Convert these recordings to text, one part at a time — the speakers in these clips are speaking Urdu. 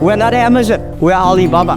We're not Amazon, we're Alibaba.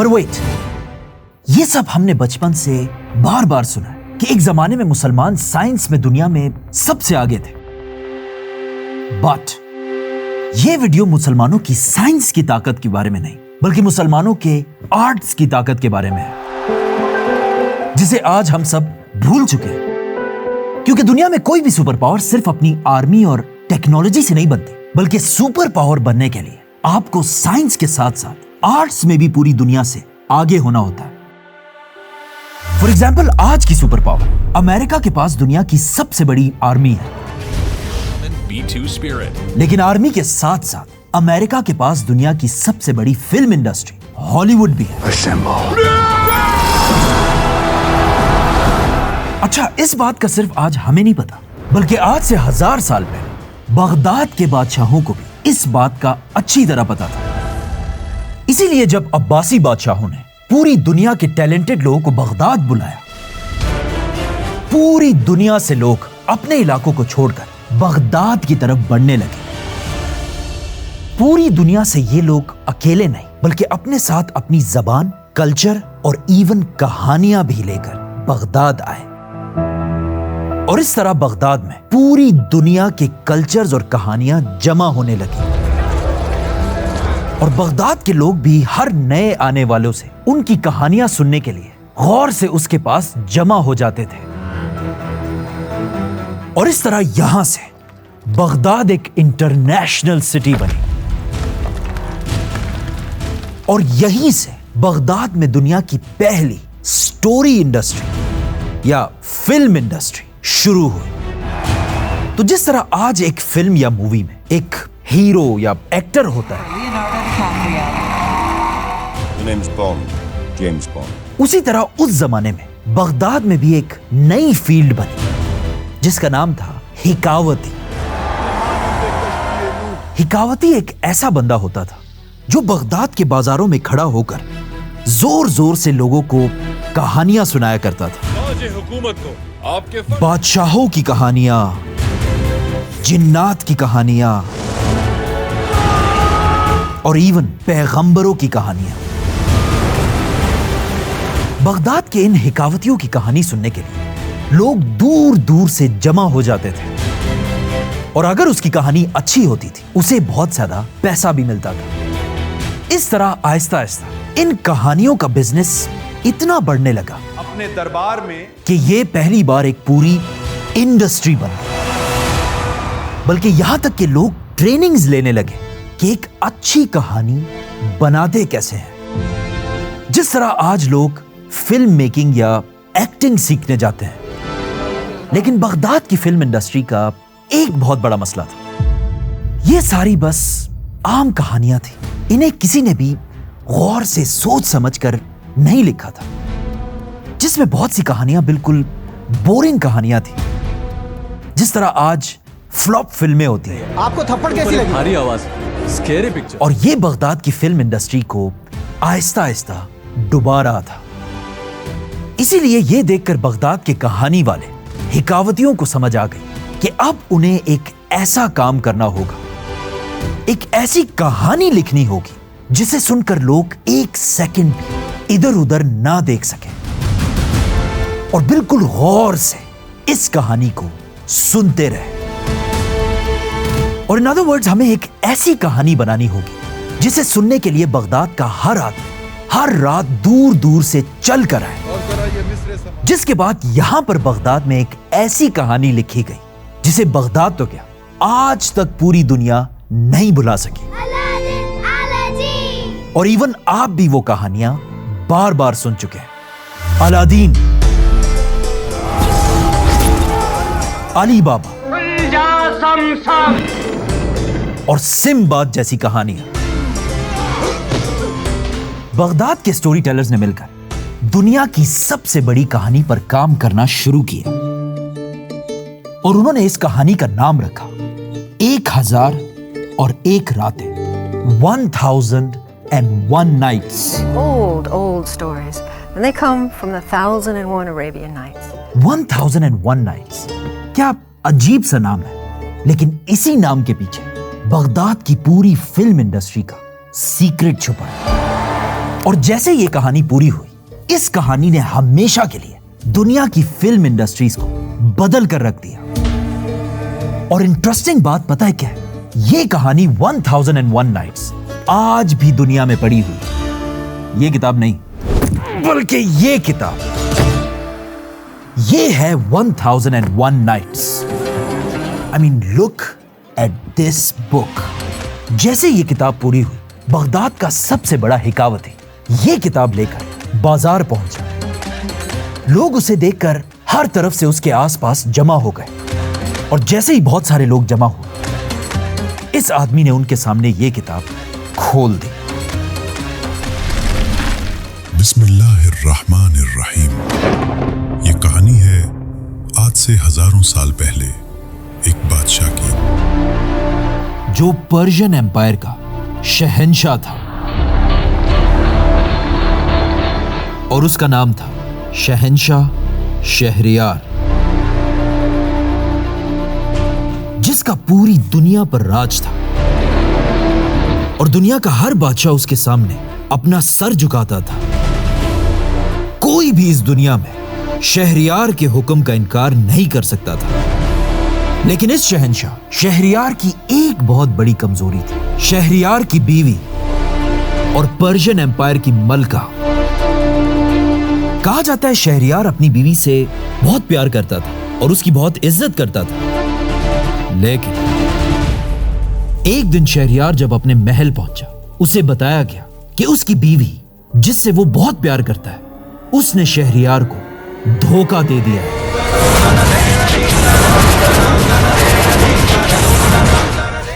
But wait, یہ سب ہم نے بچپن سے بار بار سنا ہے کہ ایک زمانے میں مسلمان سائنس میں دنیا میں سب سے آگے تھے. But یہ ویڈیو مسلمانوں کی سائنس کی طاقت کے بارے میں نہیں بلکہ مسلمانوں کے آرٹس کی طاقت کے بارے میں ہے, جسے آج ہم سب بھول چکے ہیں. کیونکہ دنیا میں کوئی بھی سپر پاور صرف اپنی آرمی اور ٹیکنالوجی سے نہیں بنتی, بلکہ سپر پاور بننے کے لیے آپ کو سائنس کے ساتھ ساتھ آرٹس میں بھی پوری دنیا سے آگے ہونا ہوتا ہے. فار ایگزامپل, آج کی سپر پاور امریکہ کے پاس دنیا کی سب سے بڑی آرمی ہے, لیکن آرمی کے ساتھ ساتھ امریکہ کے پاس دنیا کی سب سے بڑی فلم انڈسٹری ہالی ووڈ بھی ہے. اچھا, اس بات کا صرف آج ہمیں نہیں پتا بلکہ آج سے 1000 سال پہلے بغداد کے بادشاہوں کو بھی اس بات کا اچھی طرح پتا تھا. اسی لیے جب عباسی بادشاہوں نے پوری دنیا کے ٹیلنٹڈ لوگوں کو بغداد بلایا, پوری دنیا سے لوگ اپنے علاقوں کو چھوڑ کر بغداد کی طرف بڑھنے لگے. پوری دنیا سے یہ لوگ اکیلے نہیں بلکہ اپنے ساتھ اپنی زبان, کلچر اور ایون کہانیاں بھی لے کر بغداد آئے. اور اس طرح بغداد میں پوری دنیا کے کلچرز اور کہانیاں جمع ہونے لگی, اور بغداد کے لوگ بھی ہر نئے آنے والوں سے ان کی کہانیاں سننے کے لیے غور سے اس کے پاس جمع ہو جاتے تھے. اور اس طرح یہاں سے بغداد ایک انٹرنیشنل سٹی بنی, اور یہیں سے بغداد میں دنیا کی پہلی سٹوری انڈسٹری یا فلم انڈسٹری شروع ہوئی. تو جس طرح آج ایک فلم یا مووی میں ایک ہیرو یا ایکٹر ہوتا ہے, اسی طرح اس زمانے میں بغداد میں بھی ایک نئی فیلڈ بنی جس کا نام تھا حکاوتی. حکاوتی ایک ایسا بندہ ہوتا تھا جو بغداد کے بازاروں میں کھڑا ہو کر زور زور سے لوگوں کو کہانیاں سنایا کرتا تھا. بادشاہوں کی کہانیاں, جنات کی کہانیاں اور ایون پیغمبروں کی کہانیاں. بغداد کے ان حکاوتیوں کی کہانی سننے کے لیے لوگ دور دور سے جمع ہو جاتے تھے, اور اگر اس کی کہانی اچھی ہوتی تھی اسے بہت زیادہ پیسہ بھی ملتا تھا. اس طرح آہستہ آہستہ ان کہانیوں کا بزنس اتنا بڑھنے لگا اپنے دربار میں کہ یہ پہلی بار ایک پوری انڈسٹری بن گئی. بلکہ یہاں تک کہ لوگ ٹریننگز لینے لگے کہ ایک اچھی کہانی بناتے کیسے ہیں. جس طرح آج لوگ فلم میکنگ یا ایکٹنگ سیکھنے جاتے ہیں, لیکن بغداد کی فلم انڈسٹری کا ایک بہت بڑا مسئلہ تھا. یہ ساری بس عام کہانیاں تھیں, انہیں کسی نے بھی غور سے سوچ سمجھ کر نہیں لکھا تھا. جس میں بہت سی کہانیاں بالکل بورنگ کہانیاں تھیں, جس طرح آج فلاپ فلمیں ہوتی ہیں. آپ کو تھپڑ کیسی لگی؟ بھاری آواز, اسکیری پکچر. اور یہ بغداد کی فلم انڈسٹری کو آہستہ آہستہ ڈبا رہا تھا. اسی لیے یہ دیکھ کر بغداد کے کہانی والے حکاوتیوں کو سمجھ آ گئی کہ اب انہیں ایک ایسا کام کرنا ہوگا, ایک ایسی کہانی لکھنی ہوگی جسے سن کر لوگ ایک سیکنڈ بھی ادھر ادھر نہ دیکھ سکیں, اور بالکل غور سے اس کہانی کو سنتے رہے. اور ان ادر ورڈز ہمیں ایک ایسی کہانی بنانی ہوگی جسے سننے کے لیے بغداد کا ہر آدمی ہر رات دور دور سے چل کر آئے. جس کے بعد یہاں پر بغداد میں ایک ایسی کہانی لکھی گئی جسے بغداد تو کیا آج تک پوری دنیا نہیں بھلا سکی. اور ایون آپ بھی وہ کہانیاں بار بار سن چکے ہیں. الادین, علی بابا اور سمباد جیسی کہانیاں. بغداد کے سٹوری ٹیلرز نے مل کر دنیا کی سب سے بڑی کہانی پر کام کرنا شروع کیا, اور انہوں نے اس کہانی کا نام رکھا 1001 راتیں, 1001 nights. Old stories. And they come from the 1001 Arabian Nights. 1001 nights. کیا عجیب سا نام ہے, لیکن اسی نام کے پیچھے بغداد کی پوری فلم انڈسٹری کا سیکرٹ چھپا ہے. اور جیسے یہ کہانی پوری ہوئی، اس کہانی نے ہمیشہ کے لیے دنیا کی فلم انڈسٹریز کو بدل کر رکھ دیا۔ اور انٹرسٹنگ بات پتہ ہے کیا ہے؟ یہ کہانی 1001 نائٹس آج بھی دنیا میں پڑی ہوئی۔ یہ کتاب نہیں، بلکہ یہ کتاب، یہ ہے 1001 nights. I mean, look at this book۔ جیسے یہ کتاب پوری ہوئی، بغداد کا سب سے بڑا حکاوتی یہ کتاب لے کر بازار پہنچا۔ لوگ اسے دیکھ کر ہر طرف سے اس کے آس پاس جمع ہو گئے، اور جیسے ہی بہت سارے لوگ جمع ہوئے، اس آدمی نے ان کے سامنے یہ کتاب کھول دی۔ بسم اللہ الرحمن الرحیم۔ یہ کہانی ہے آج سے ہزاروں سال پہلے ایک بادشاہ کی، جو پرشین ایمپائر کا شہنشاہ تھا، اور اس کا نام تھا شہنشاہ شہریار، جس کا پوری دنیا پر راج تھا، اور دنیا کا ہر بادشاہ اس کے سامنے اپنا سر جھکاتا تھا۔ کوئی بھی اس دنیا میں شہریار کے حکم کا انکار نہیں کر سکتا تھا۔ لیکن اس شہنشاہ شہریار کی ایک بہت بڑی کمزوری تھی۔ شہریار کی بیوی اور پرشین ایمپائر کی ملکہ، کہا جاتا ہے شہریار اپنی بیوی سے بہت پیار کرتا تھا اور اس کی بہت عزت کرتا تھا۔ لیکن ایک دن شہریار جب اپنے محل پہنچا، اسے بتایا گیا کہ اس کی بیوی جس سے وہ بہت پیار کرتا ہے، اس نے شہریار کو دھوکہ دے دیا ہے۔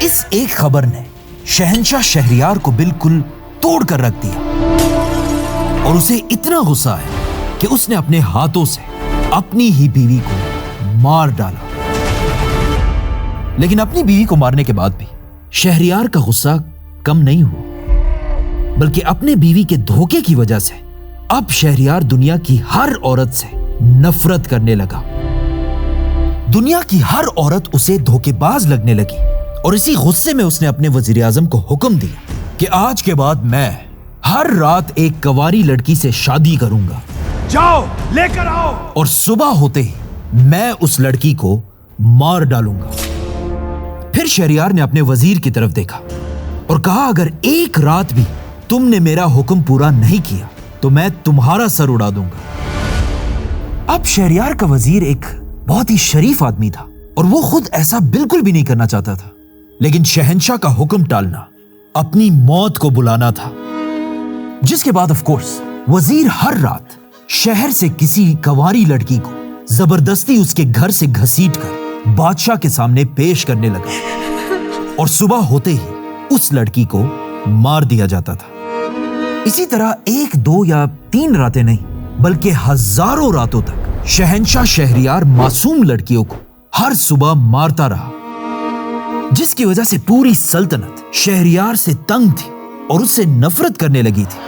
اس ایک خبر نے شہنشاہ شہریار کو بالکل توڑ کر رکھ دیا، اور اسے اتنا غصہ ہے کہ اس نے اپنے ہاتھوں سے اپنی ہی بیوی کو مار ڈالا۔ لیکن اپنی بیوی کو مارنے کے بعد بھی شہریار کا غصہ کم نہیں ہوا، بلکہ اپنے بیوی کے دھوکے کی وجہ سے اب شہریار دنیا کی ہر عورت سے نفرت کرنے لگا۔ دنیا کی ہر عورت اسے دھوکے باز لگنے لگی، اور اسی غصے میں اس نے اپنے وزیر اعظم کو حکم دیا کہ آج کے بعد میں ہر رات ایک کنواری لڑکی سے شادی کروں گا، جاؤ لے کر آؤ، اور صبح ہوتے ہی میں اس لڑکی کو مار ڈالوں گا۔ پھر شہریار نے اپنے وزیر کی طرف دیکھا اور کہا، اگر ایک رات بھی تم نے میرا حکم پورا نہیں کیا تو میں تمہارا سر اڑا دوں گا۔ اب شہریار کا وزیر ایک بہت ہی شریف آدمی تھا، اور وہ خود ایسا بالکل بھی نہیں کرنا چاہتا تھا، لیکن شہنشاہ کا حکم ٹالنا اپنی موت کو بلانا تھا۔ جس کے بعد آف کورس وزیر ہر رات شہر سے کسی کنواری لڑکی کو زبردستی اس کے گھر سے گھسیٹ کر بادشاہ کے سامنے پیش کرنے لگا، اور صبح ہوتے ہی اس لڑکی کو مار دیا جاتا تھا۔ اسی طرح 1 2 یا 3 راتیں نہیں، بلکہ ہزاروں راتوں تک شہنشاہ شہریار معصوم لڑکیوں کو ہر صبح مارتا رہا، جس کی وجہ سے پوری سلطنت شہریار سے تنگ تھی اور اس سے نفرت کرنے لگی تھی۔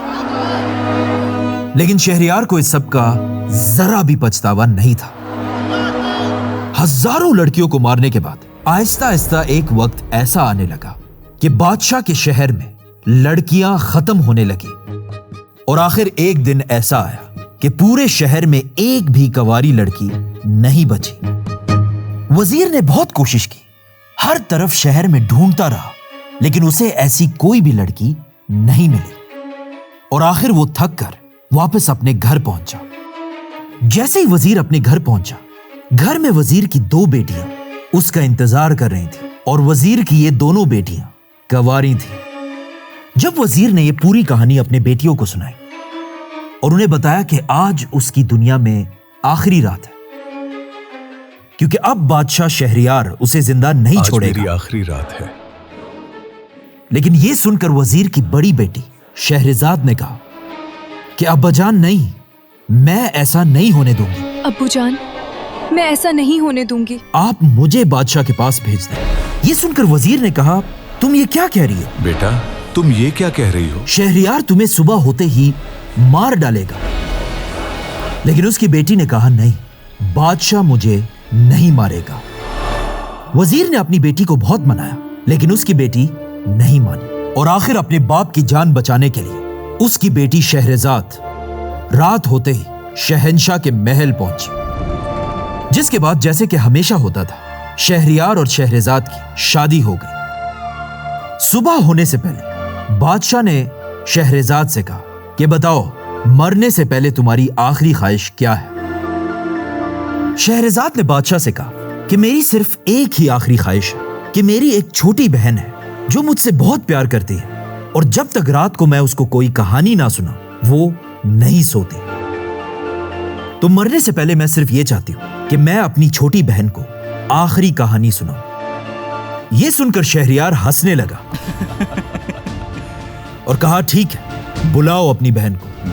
لیکن شہریار کو اس سب کا ذرا بھی پچھتاوا نہیں تھا۔ ہزاروں لڑکیوں کو مارنے کے بعد آہستہ آہستہ ایک وقت ایسا آنے لگا کہ بادشاہ کے شہر میں لڑکیاں ختم ہونے لگی، اور آخر ایک دن ایسا آیا کہ پورے شہر میں ایک بھی کنواری لڑکی نہیں بچی۔ وزیر نے بہت کوشش کی، ہر طرف شہر میں ڈھونڈتا رہا، لیکن اسے ایسی کوئی بھی لڑکی نہیں ملی، اور آخر وہ تھک کر واپس اپنے گھر پہنچا۔ جیسے ہی وزیر اپنے گھر پہنچا، گھر میں وزیر کی 2 بیٹیاں اس کا انتظار کر رہی تھیں، اور وزیر کی یہ دونوں بیٹیاں کنواری تھیں۔ جب وزیر نے یہ پوری کہانی اپنے بیٹیوں کو سنائی اور انہیں بتایا کہ آج اس کی دنیا میں آخری رات ہے، کیونکہ اب بادشاہ شہریار اسے زندہ نہیں چھوڑے گا، میری آخری رات ہے، لیکن یہ سن کر وزیر کی بڑی بیٹی شہرزاد نے کہا کہ ابا جان نہیں، میں ایسا نہیں ہونے دوں گی۔ ابو جان، میں ایسا نہیں ہونے دوں گی۔ آپ مجھے بادشاہ کے پاس بھیج دیں۔ یہ سن کر وزیر نے کہا، تم یہ کیا کہہ رہی ہو؟ بیٹا تم یہ کیا کہہ رہی ہو؟ شہریار تمہیں صبح ہوتے ہی مار ڈالے گا۔ لیکن اس کی بیٹی نے کہا، نہیں، بادشاہ مجھے نہیں مارے گا۔ وزیر نے اپنی بیٹی کو بہت منایا، لیکن اس کی بیٹی نہیں مانی، اور آخر اپنے باپ کی جان بچانے کے لیے اس کی بیٹی شہرزاد رات ہوتے ہی شہنشاہ کے محل پہنچی، جس کے بعد جیسے کہ ہمیشہ ہوتا تھا شہریار اور شہرزاد کی شادی ہو گئی۔ صبح ہونے سے پہلے بادشاہ نے شہرزاد سے کہا کہ بتاؤ مرنے سے پہلے تمہاری آخری خواہش کیا ہے؟ شہرزاد نے بادشاہ سے کہا کہ میری صرف ایک ہی آخری خواہش ہے کہ میری ایک چھوٹی بہن ہے جو مجھ سے بہت پیار کرتی ہے، اور جب تک رات کو میں اس کو کوئی کہانی نہ سنا وہ نہیں سوتی۔ تو مرنے سے پہلے میں صرف یہ چاہتی ہوں کہ میں اپنی چھوٹی بہن کو آخری کہانی سناؤں۔ یہ سن کر شہریار ہنسنے لگا اور کہا ٹھیک ہے، بلاؤ اپنی بہن کو۔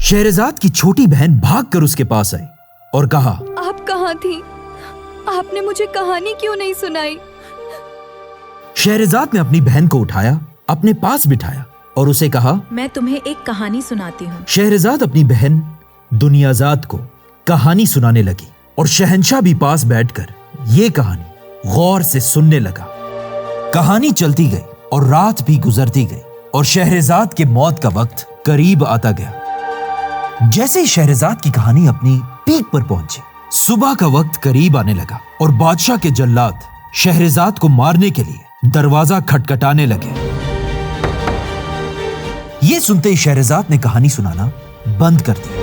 شہرزاد کی چھوٹی بہن بھاگ کر اس کے پاس آئی اور کہا آپ کہاں تھی؟ آپ نے مجھے کہانی کیوں نہیں سنائی؟ شہرزاد نے اپنی بہن کو اٹھایا، اپنے پاس بٹھایا اور اسے کہا میں تمہیں ایک کہانی سناتی ہوں۔ شہرزاد اپنی بہن دنیازاد کو کہانی سنانے لگی اور شہنشاہ بھی پاس بیٹھ کر یہ کہانی غور سے سننے لگا۔ کہانی چلتی گئی اور رات بھی گزرتی گئی اور شہرزاد کے موت کا وقت قریب آتا گیا۔ جیسے ہی شہرزاد کی کہانی اپنی پیک پر پہنچی، صبح کا وقت قریب آنے لگا اور بادشاہ کے جلاد شہرزاد کو مارنے کے لیے دروازہ کھٹکھٹانے لگے۔ یہ سنتے ہی شہرزاد نے کہانی سنانا بند کر دی۔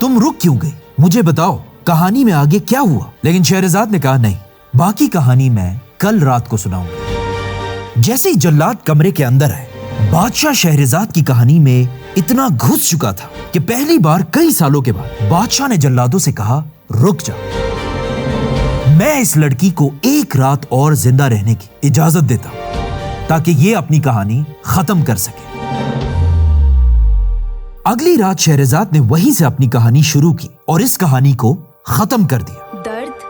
تم رک کیوں گئی؟ مجھے بتاؤ کہانی میں آگے کیا ہوا؟ لیکن شہرزاد نے کہا نہیں، باقی کہانی میں کل رات کو سناؤں گا۔ جیسے ہی جلاد کمرے کے اندر آئے، بادشاہ شہرزاد کی کہانی میں اتنا گھس چکا تھا کہ پہلی بار کئی سالوں کے بعد بادشاہ نے جلادوں سے کہا رک جا، میں اس لڑکی کو ایک رات اور زندہ رہنے کی اجازت دیتا ہوں تاکہ یہ اپنی کہانی ختم کر سکے۔ اگلی رات شہرزاد نے وہیں سے اپنی کہانی شروع کی اور اس کہانی کو ختم کر دیا۔ درد،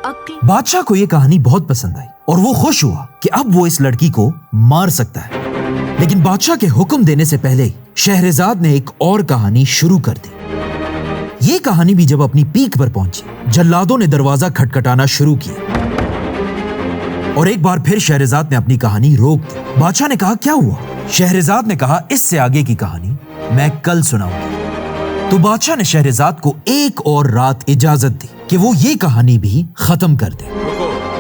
عقل۔ بادشاہ کو یہ کہانی بہت پسند آئی اور وہ خوش ہوا کہ اب وہ اس لڑکی کو مار سکتا ہے، لیکن بادشاہ کے حکم دینے سے پہلے شہرزاد نے ایک اور کہانی شروع کر دی۔ یہ کہانی بھی جب اپنی پیک پر پہنچی، جلادوں نے دروازہ کھٹکھٹانا شروع کیا اور ایک بار پھر شہرزاد نے اپنی کہانی روک دی۔ بادشاہ نے کہا کیا ہوا؟ شہرزاد نے کہا اس سے آگے کی کہانی میں کل سناؤں گا۔ تو بادشاہ نے شہرزاد کو ایک اور رات اجازت دی کہ وہ یہ کہانی بھی ختم کر دے۔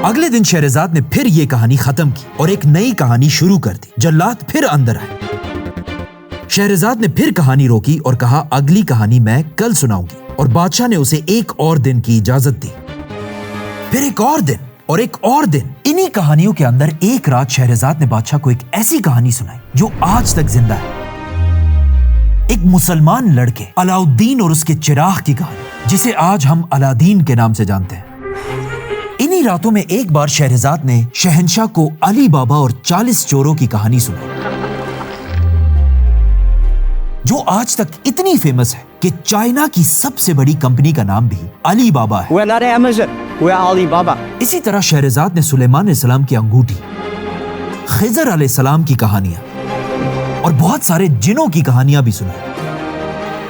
اگلے دن شہرزاد نے پھر یہ کہانی ختم کی اور ایک نئی کہانی شروع کر دی۔ جلاد پھر اندر آئے، شہرزاد نے پھر کہانی روکی اور کہا اگلی کہانی میں کل سناؤں گی، اور بادشاہ نے اسے ایک اور دن کی اجازت دی۔ پھر ایک اور دن اور ایک اور دن۔ انہی کہانیوں کے اندر ایک رات شہرزاد نے بادشاہ کو ایک ایسی کہانی سنائی جو آج تک زندہ ہے، ایک مسلمان لڑکے علاؤالدین اور اس کے چراغ کی کہانی، جسے آج ہم الادین کے نام سے جانتے ہیں۔ انہی راتوں میں ایک بار شہرزاد نے شہنشاہ کو علی بابا اور 40 چوروں کی کہانی سنائی، جو آج تک اتنی فیمس ہے کہ چائنا کی سب سے بڑی کمپنی کا نام بھی علی بابا ہے۔ We're not Amazon, we're Alibaba. اسی طرح شہرزاد نے سلیمان علیہ السلام کی انگوٹھی، خضر علیہ السلام کی کہانیاں اور بہت سارے جنوں کی کہانیاں بھی سنائی،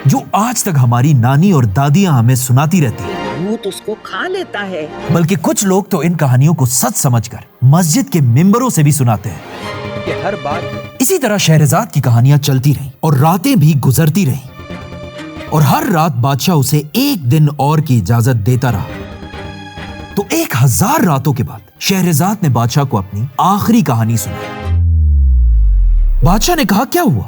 جو آج تک ہماری نانی اور دادیاں ہمیں سناتی رہتی ہیں۔ بھوت اس کو کھا لیتا ہے۔ بلکہ کچھ لوگ تو ان کہانیوں کو سچ سمجھ کر مسجد کے ممبروں سے بھی سناتے ہیں۔ کہ ہر بات اسی طرح شہرزاد کی کہانیاں چلتی رہیں اور راتیں بھی گزرتی رہیں، اور ہر رات بادشاہ اسے ایک دن اور کی اجازت دیتا رہا۔ تو 1000 راتوں کے بعد شہرزاد نے بادشاہ کو اپنی آخری کہانی سنائی۔ بادشاہ نے کہا کیا ہوا؟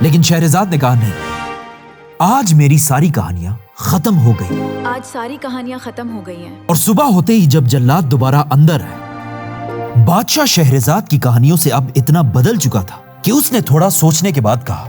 لیکن شہرزاد نے کہا نہیں، آج میری ساری کہانیاں ختم ہو گئی۔ آج ساری کہانیاں ختم ہو گئی ہیں۔ اور صبح ہوتے ہی جب جلاد دوبارہ اندر آئے، بادشاہ شہرزاد کی کہانیوں سے اب اتنا بدل چکا تھا کہ اس نے تھوڑا سوچنے کے بعد کہا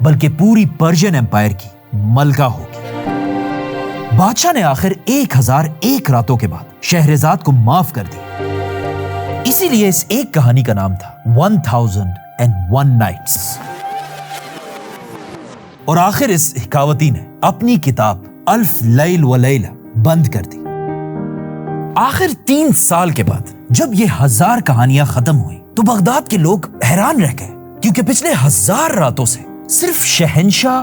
بلکہ پوری پرشین امپائر کی ملکہ ہوگی۔ بادشاہ نے آخر 1001 راتوں کے بعد شہرزاد کو معاف کر دی۔ اسی لیے اس ایک کہانی کا نام تھا 1001 Nights۔ اور آخر اس حکاوتی نے اپنی کتاب الف لیل و لیلہ بند کر دی۔ آخر 3 سال کے بعد جب یہ 1000 کہانیاں ختم ہوئی تو بغداد کے لوگ حیران رہ گئے، کیونکہ پچھلے 1000 راتوں سے صرف شہنشاہ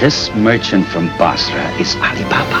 This merchant from Basra is Ali Baba.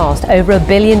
Over $1 billion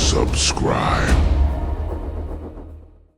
Subscribe.